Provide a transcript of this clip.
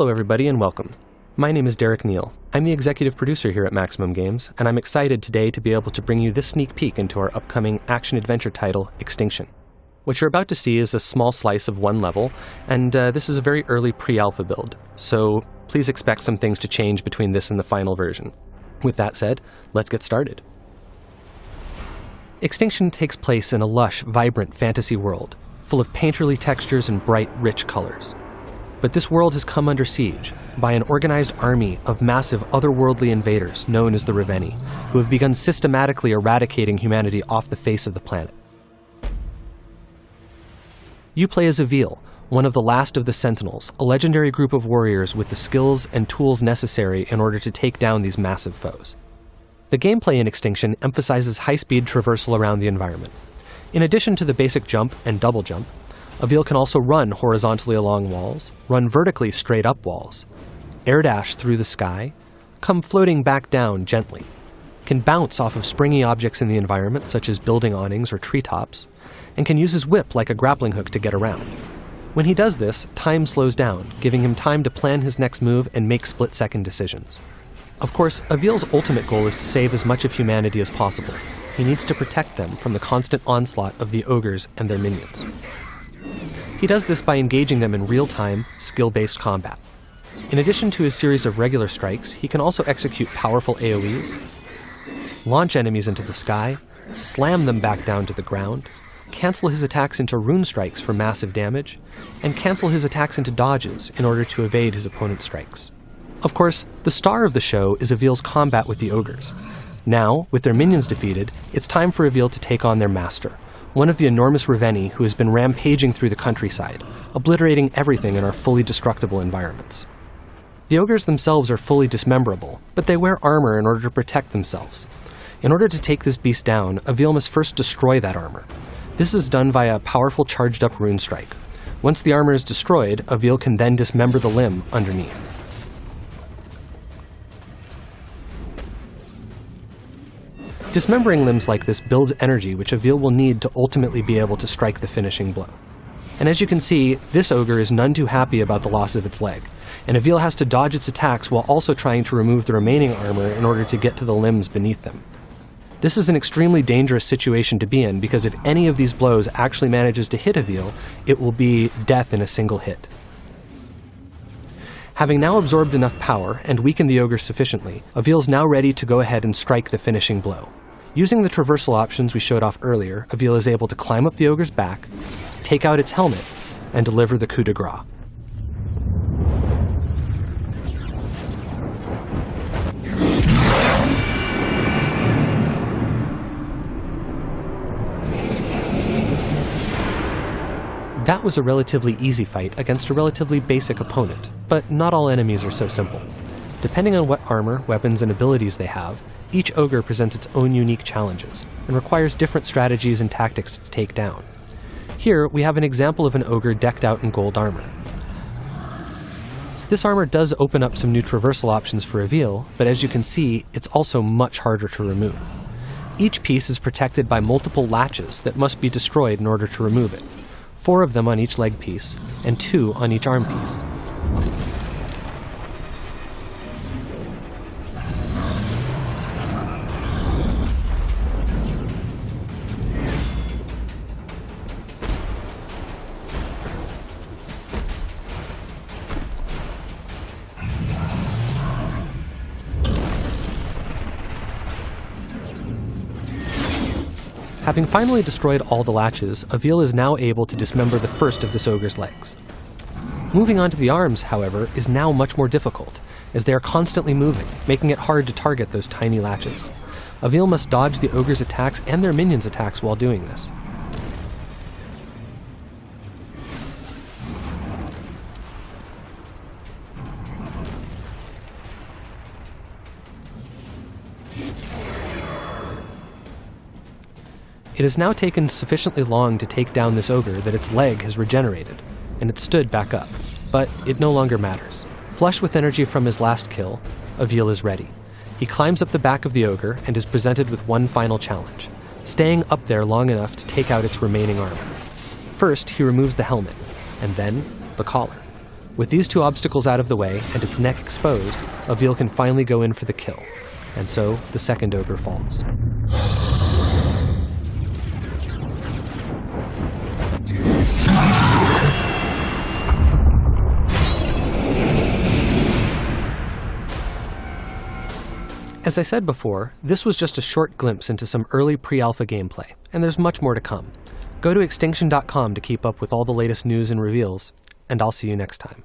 Hello everybody and welcome. My name is Derek Neal. I'm the executive producer here at Maximum Games, and I'm excited today to be able to bring you this sneak peek into our upcoming action-adventure title, Extinction. What you're about to see is a small slice of one level, and this is a very early pre-alpha build, so please expect some things to change between this and the final version. With that said, let's get started. Extinction takes place in a lush, vibrant fantasy world, full of painterly textures and bright, rich colors. But this world has come under siege by an organized army of massive otherworldly invaders known as the Reveni, who have begun systematically eradicating humanity off the face of the planet. You play as Avil, one of the last of the Sentinels, a legendary group of warriors with the skills and tools necessary in order to take down these massive foes. The gameplay in Extinction emphasizes high-speed traversal around the environment. In addition to the basic jump and double jump, Avil can also run horizontally along walls, run vertically straight up walls, air dash through the sky, come floating back down gently, can bounce off of springy objects in the environment such as building awnings or treetops, and can use his whip like a grappling hook to get around. When he does this, time slows down, giving him time to plan his next move and make split-second decisions. Of course, Avil's ultimate goal is to save as much of humanity as possible. He needs to protect them from the constant onslaught of the ogres and their minions. He does this by engaging them in real-time, skill-based combat. In addition to his series of regular strikes, he can also execute powerful AoEs, launch enemies into the sky, slam them back down to the ground, cancel his attacks into rune strikes for massive damage, and cancel his attacks into dodges in order to evade his opponent's strikes. Of course, the star of the show is Avil's combat with the ogres. Now, with their minions defeated, it's time for Avil to take on their master, one of the enormous Reveni who has been rampaging through the countryside, obliterating everything in our fully destructible environments. The ogres themselves are fully dismemberable, but they wear armor in order to protect themselves. In order to take this beast down, Avil must first destroy that armor. This is done via a powerful charged-up rune strike. Once the armor is destroyed, Avil can then dismember the limb underneath. Dismembering limbs like this builds energy which Avil will need to ultimately be able to strike the finishing blow. And as you can see, this ogre is none too happy about the loss of its leg, and Avil has to dodge its attacks while also trying to remove the remaining armor in order to get to the limbs beneath them. This is an extremely dangerous situation to be in because if any of these blows actually manages to hit Avil, it will be death in a single hit. Having now absorbed enough power and weakened the ogre sufficiently, Avil's now ready to go ahead and strike the finishing blow. Using the traversal options we showed off earlier, Avil is able to climb up the ogre's back, take out its helmet, and deliver the coup de grace. That was a relatively easy fight against a relatively basic opponent, but not all enemies are so simple. Depending on what armor, weapons, and abilities they have, each ogre presents its own unique challenges, and requires different strategies and tactics to take down. Here, we have an example of an ogre decked out in gold armor. This armor does open up some new traversal options for Avil, but as you can see, it's also much harder to remove. Each piece is protected by multiple latches that must be destroyed in order to remove it. 4 of them on each leg piece, and 2 on each arm piece. Having finally destroyed all the latches, Avil is now able to dismember the first of this ogre's legs. Moving on to the arms, however, is now much more difficult, as they are constantly moving, making it hard to target those tiny latches. Avil must dodge the ogre's attacks and their minions' attacks while doing this. It has now taken sufficiently long to take down this ogre that its leg has regenerated, and it stood back up. But it no longer matters. Flush with energy from his last kill, Avil is ready. He climbs up the back of the ogre and is presented with one final challenge, staying up there long enough to take out its remaining armor. First, he removes the helmet, and then the collar. With these two obstacles out of the way and its neck exposed, Avil can finally go in for the kill. And so, the second ogre falls. As I said before, this was just a short glimpse into some early pre-alpha gameplay, and there's much more to come. Go to Extinction.com to keep up with all the latest news and reveals, and I'll see you next time.